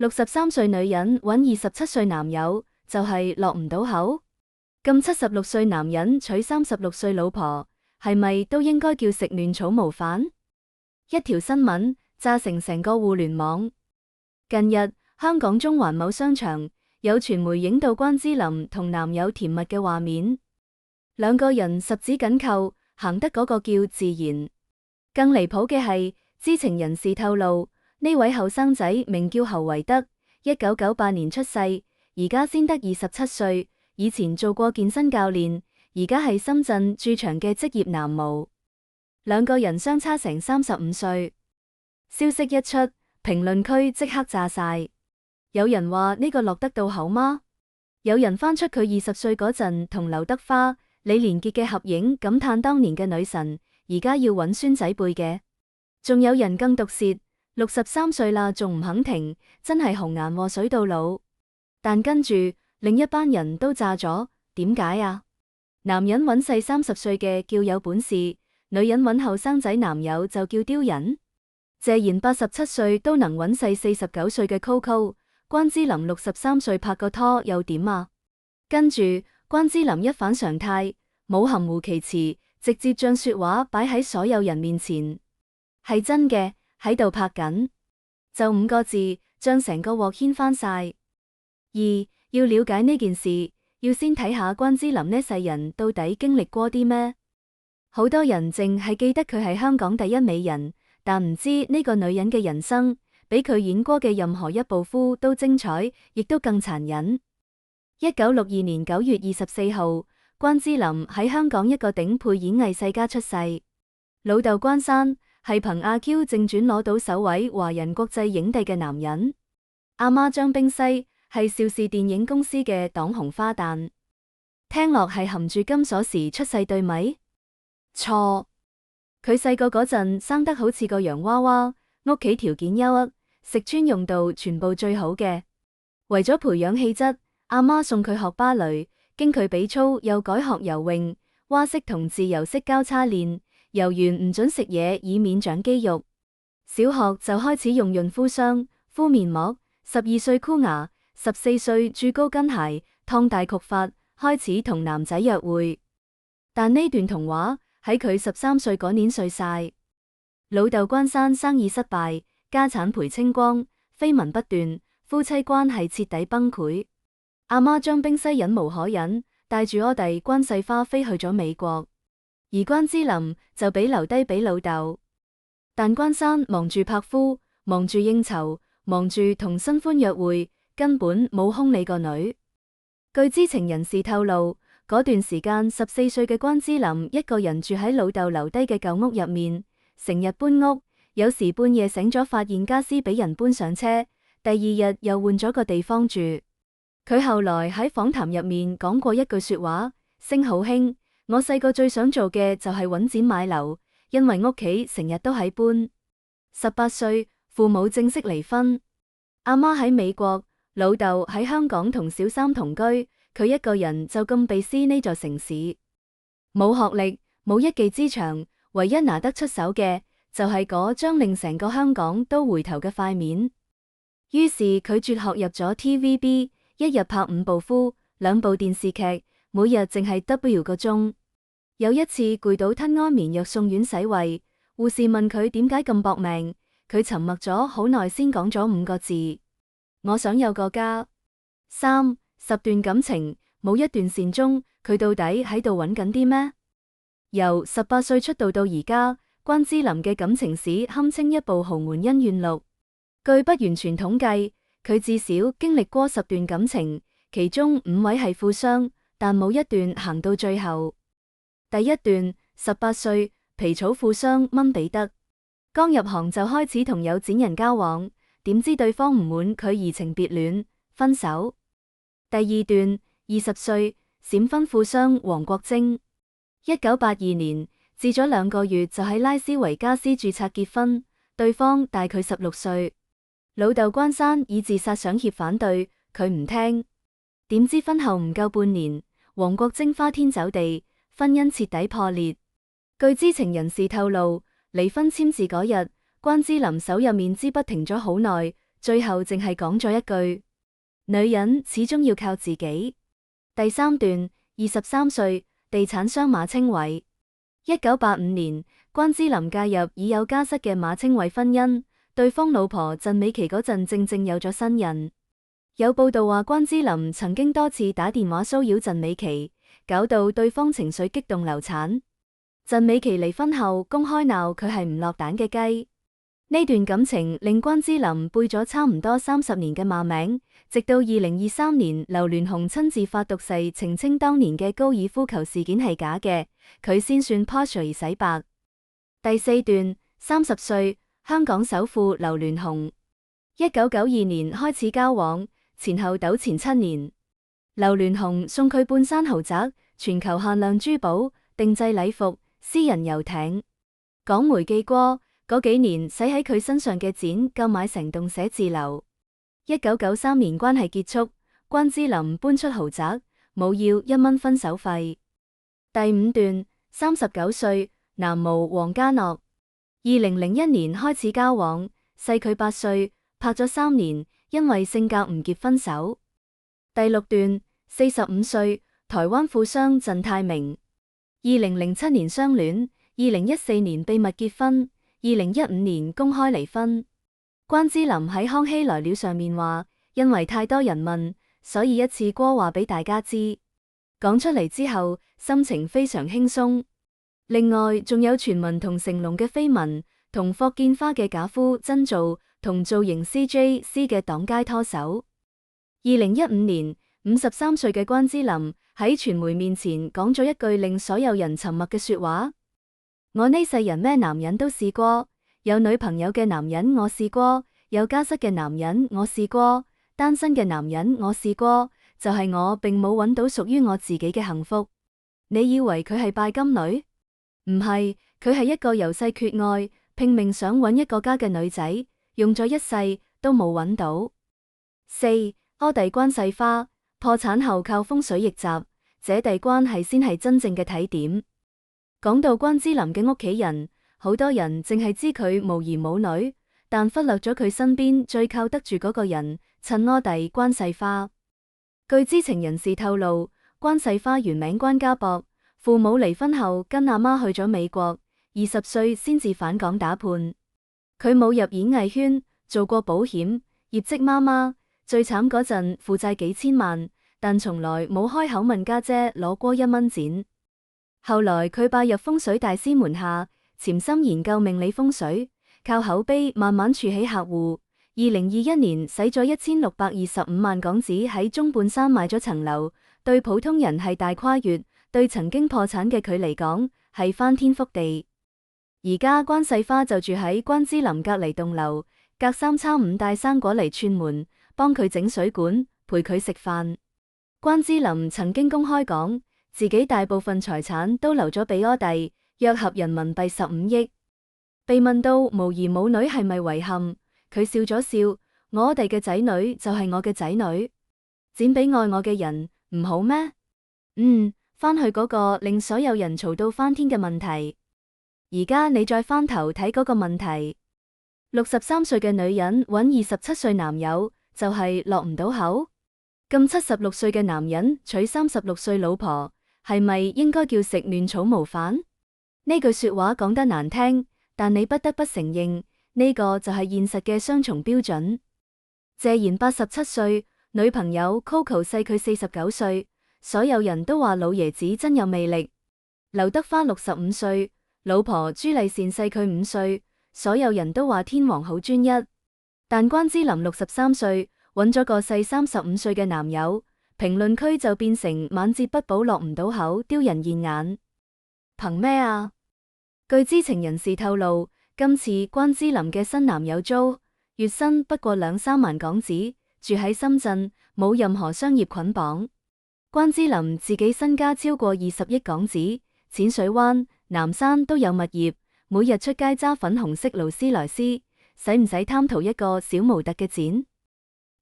63歲女人搵27歲男友，就係落唔到口。咁76歲男人娶36歲老婆，係咪都應該叫食嫩草模範？一條新聞炸成個互聯網。近日，香港中環某商場有傳媒影到關之琳同男友甜蜜嘅畫面，兩個人十指緊扣，行得嗰個叫自然。更離譜嘅係，知情人士透露，呢位後生仔名叫侯維德，1998年出世，而家先得27歲，以前做過健身教練，而家係深圳駐場嘅職業男模。兩個人相差成35歲。消息一出，評論區即刻炸晒。有人話呢個落得到口嗎？有人翻出佢20歲嗰陣同劉德華、李連杰嘅合影，感嘆當年嘅女神，而家要揾孫仔輩嘅。仲有人更毒舌，63歲啦仲唔肯停，真係紅顏禍水到老。但跟住另一班人都炸咗，點解啊？男人揾細30歲嘅叫有本事，女人揾後生仔男友就叫丟人。謝賢87歲都能揾細49歲嘅 Coco， 關之琳63歲拍個拖又點啊？跟住關之琳一反常態，冇含糊其辭，直接將說話擺喺所有人面前。係真嘅，喺度拍緊，就5個字，將成個鑊掀翻晒。要了解呢件事，要先睇下關之琳呢世人到底經歷過啲咩。好多人淨係記得佢係香港第一美人，但唔知呢個女人嘅人生比佢演過嘅任何一部夫都精彩，亦都更殘忍。1962年9月24號，關之琳喺香港一個頂配演藝世家出世。老豆關山係憑《阿 Q 正傳》攞到首位華人國際影帝嘅男人，阿媽張冰西係邵氏電影公司嘅擋紅花旦。聽落係含住金鎖匙出世對咪？錯，佢細個嗰陣生得好似個洋娃娃，屋企條件優渥，食穿用度全部最好嘅。為咗培養氣質，阿媽送佢學芭蕾，經佢比操又改學游泳，蛙式同自由式交叉練。游完唔准食嘢，以免長肌肉。小學就開始用潤膚霜、敷面膜，12歲箍牙，14歲著高跟鞋，燙大曲髮，開始同男仔約會。但呢段童話喺佢13歲嗰年碎晒。老豆關山生意失敗，家產賠清光，緋聞不斷，夫妻關係徹底崩潰。阿媽張冰西忍無可忍，帶住阿弟關世花飛去咗美國。而關之琳就俾留低俾老豆，但關山忙住拍夫，忙住應酬，忙住同新歡約會，根本冇空理個女。據知情人士透露，嗰段時間14歲嘅關之琳一個人住喺老豆留低嘅舊屋入面，成日搬屋，有時半夜醒咗發現家私俾人搬上車，第二日又換咗個地方住。佢後來喺訪談入面講過一句說話：星好興。我細個最想做嘅就係揾錢買樓，因為屋企成日都喺搬。18歲，父母正式離婚，阿媽喺美國，老豆喺香港同小三同居，佢一個人就咁被撕呢座城市。冇學歷，冇一技之長，唯一拿得出手嘅就係嗰張令成個香港都回頭嘅塊面。於是佢輟學入咗 TVB， 一日拍5部夫，2部電視劇。每日淨係 W 個鐘，有一次攰到吞安眠藥送院洗胃，護士問佢點解咁搏命，佢沉默咗好耐先講咗5個字：我想有個家。10段感情，冇一段善終，佢到底喺度揾緊啲咩？由18歲出道到而家，關之琳嘅感情史堪稱一部豪門恩怨錄。據不完全統計，佢至少經歷過10段感情，其中5位係富商。但冇一段行到最後。第一段，18歲，皮草富商蚊比德，剛入行就開始同有錢人交往，點知對方唔滿佢移情別戀，分手。第二段，20歲，閃婚富商黃國晶，1982年，至咗2個月就喺拉斯維加斯註冊結婚，對方大佢16歲。老豆關山以自殺想挾反對，佢唔聽。點知婚後唔夠半年，黃國晶花天酒地，婚姻徹底破裂。據知情人士透露，離婚簽字嗰日，關之琳手入面支筆停咗好耐，最後淨係講咗一句：女人始終要靠自己。第三段，23歲，地產商馬清偉。1985年，關之琳介入已有家室嘅馬清偉婚姻，對方老婆鄭美琪嗰陣正有咗身孕。有報道話關之琳曾經多次打電話騷擾鄭美琪，搞到對方情緒激動流產。鄭美琪離婚後公開鬧佢係唔落蛋嘅雞。呢段感情令關之琳背咗差唔多30年嘅罵名，直到2023年劉鑾雄親自發毒誓澄清當年嘅高爾夫球事件係假嘅，佢先算 partial 而洗白。第四段，30歲，香港首富劉鑾雄。1992年開始交往，前後糾纏7年。劉鑾雄送佢半山豪宅、全球限量珠寶、定製禮服、私人遊艇。港媒記過，嗰幾年使喺佢身上嘅錢夠買成棟寫字樓。1993年關係結束，關之琳搬出豪宅，冇要1蚊分手費。第五段，39歲，男模黃家樂。2001年開始交往，細佢8歲，拍咗3年，因為性格唔結分手。第六段，45歲，台灣富商鄭泰明。2007年相戀，2014年秘密結婚，2015年公開離婚。關之琳喺康熙來了上面話，因為太多人問，所以一次過話俾大家知。講出嚟之後，心情非常輕鬆。另外，仲有傳聞同成龍嘅緋聞，同霍建華嘅假夫真做，同造型師 JC 嘅擋街拖手。2015年，53歲嘅關之琳喺傳媒面前講咗一句令所有人沉默嘅說話：我呢世人咩男人都試過，有女朋友嘅男人我試過，有家室嘅男人我試過，單身嘅男人我試過，就係我並冇揾到屬於我自己嘅幸福。你以為佢係拜金女？唔係，佢係一個由細缺愛，拼命想揾一個家嘅女仔，用咗一世都冇揾到。4. 柯蒂關世花，破產後靠風水逆襲，姐弟關係先係真正嘅睇點。講到關之琳嘅屋企人，好多人淨係知佢無兒冇女，但忽略咗佢身邊最靠得住嗰個人，趁柯蒂關世花。據知情人士透露，關世花原名關家博，父母離婚後跟阿媽去咗美國，20歲先至返港打判。佢冇入演藝圈，做過保險，業績媽媽，最慘嗰陣負債幾千萬，但從來冇開口問家姐攞過1蚊錢。後來佢拜入風水大師門下，潛心研究命理風水，靠口碑慢慢儲起客戶。2021年使咗1625萬港紙喺中半山買咗層樓，對普通人係大跨越，對曾經破產嘅佢嚟講係翻天覆地。而家關世花就住喺關之琳隔籬棟樓，隔3差5帶生果嚟串門，幫佢整水管，陪佢食飯。關之琳曾經公開講，自己大部分財產都留咗俾柯蒂，約合人民幣15億。被問到無兒冇女係咪遺憾，佢笑咗笑，我柯蒂嘅仔女就係我嘅仔女，剪俾愛我嘅人唔好咩？翻去嗰個令所有人嘈到翻天嘅問題。而家你再翻頭睇嗰個問題，63歲嘅女人搵27歲男友就係落唔到口，咁76歲嘅男人娶36歲老婆，係咪應該叫食嫩草模範？呢句說話講得難聽，但你不得不承認，呢個就係現實嘅雙重標準。謝賢87歲，女朋友 Coco 細佢49歲，所有人都話老爺子真有魅力。劉德華65歲，老婆朱麗倩細佢5歲，所有人都話天王好專一。但關之琳63歲，揾咗個細35歲嘅男友，評論區就變成晚節不保落唔到口，丟人現眼。憑咩啊？據知情人士透露，今次關之琳嘅新男友 Joe，月薪不過2-3萬港紙，住喺深圳，冇任何商業捆綁。關之琳自己身家超過20億港紙，淺水灣、南山都有物業，每日出街揸粉紅色勞斯萊斯，使唔使貪圖一個小模特嘅錢？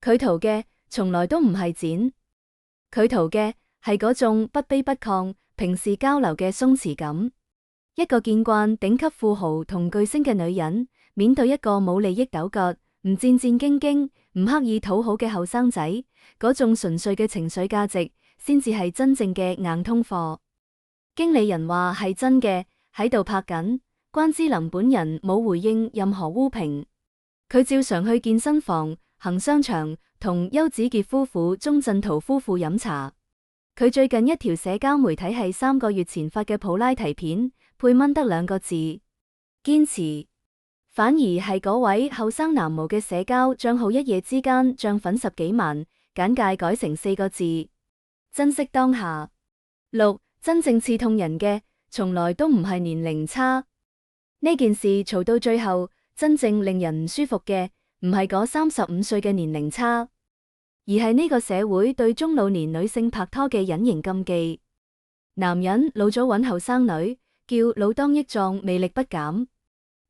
佢圖嘅從來都唔係錢，佢圖嘅係嗰種不卑不亢、平時交流嘅鬆弛感。一個見慣頂級富豪同巨星嘅女人，面對一個冇利益糾葛、唔戰戰兢兢，唔刻意討好嘅後生仔，嗰種純粹嘅情緒價值，先至係真正嘅硬通貨。經理人話係真嘅，喺度拍緊。關之琳本人冇回應任何污評，佢照常去健身房、行商場，同邱子傑夫婦、鐘鎮濤夫婦飲茶。佢最近一條社交媒體係3個月前發嘅普拉提片，配蚊得2個字：堅持。反而係嗰位後生男模嘅社交賬號一夜之間漲粉10幾萬，簡介改成4個字：珍惜當下。6. 真正刺痛人嘅，從來都唔係年齡差。呢件事嘈到最後，真正令人唔舒服嘅，唔係嗰35歲嘅年齡差，而係呢個社會對中老年女性拍拖嘅隱形禁忌。男人老咗搵後生女，叫老當益壯，魅力不減。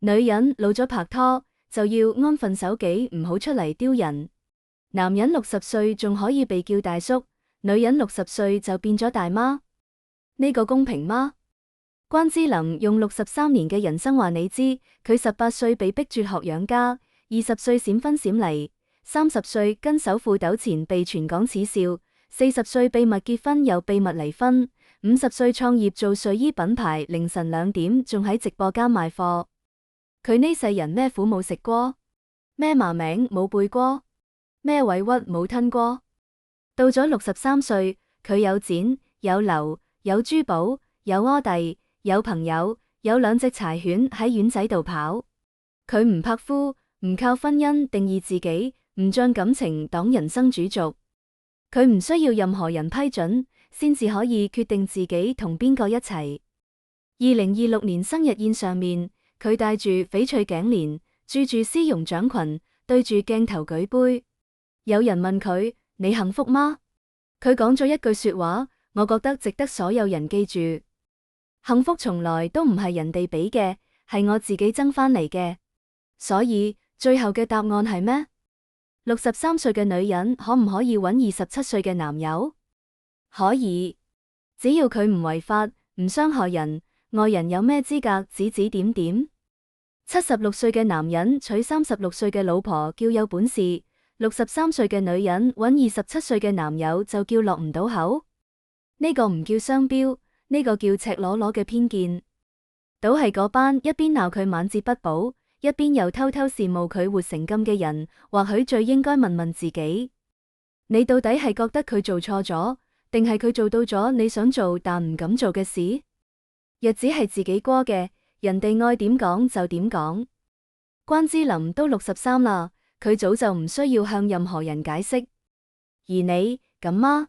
女人老咗拍拖就要安分守己，唔好出嚟丟人。男人60歲仲可以被叫大叔，女人60歲就變咗大媽。呢個公平嗎？關之琳用63年嘅人生話你知，佢18歲被逼輟學養家，20歲閃婚閃離，30歲跟首富糾纏被全港恥笑，40歲秘密結婚又秘密離婚，50歲創業做睡衣品牌，凌晨2點仲喺直播間賣貨。佢呢世人咩苦冇食過，咩罵名冇背過，咩委屈冇吞過。到咗63歲，佢有錢有樓有珠寶有柯弟有朋友有2隻柴犬喺院仔度跑。佢唔拍夫，唔靠婚姻定義自己，唔將感情當人生主軸。佢唔需要任何人批准，先至可以決定自己同邊個一齊。2026年生日宴上面，佢戴住翡翠頸鏈，著住絲絨長裙，對住鏡頭舉杯。有人問佢：你幸福嗎？佢講咗一句說話，我覺得值得所有人記住。幸福從來都唔係人哋俾嘅，係我自己爭翻嚟嘅。所以最後嘅答案係咩？63歲嘅女人可唔可以搵27歲嘅男友？可以，只要佢唔違法，唔傷害人。外人有咩資格指指點點？76歲嘅男人娶36歲嘅老婆叫有本事，63歲嘅女人搵27歲嘅男友就叫落唔到口。呢個唔叫雙標，呢個叫赤裸裸嘅偏見。倒係嗰班一邊鬧佢晚節不保，一邊又偷偷羨慕佢活成咁嘅人，或許最應該問問自己：你到底係覺得佢做錯咗，定係佢做到咗你想做但唔敢做嘅事？日子係自己過嘅，人哋愛點講就點講。關之琳都63啦，佢早就唔需要向任何人解釋。而你，咁嗎？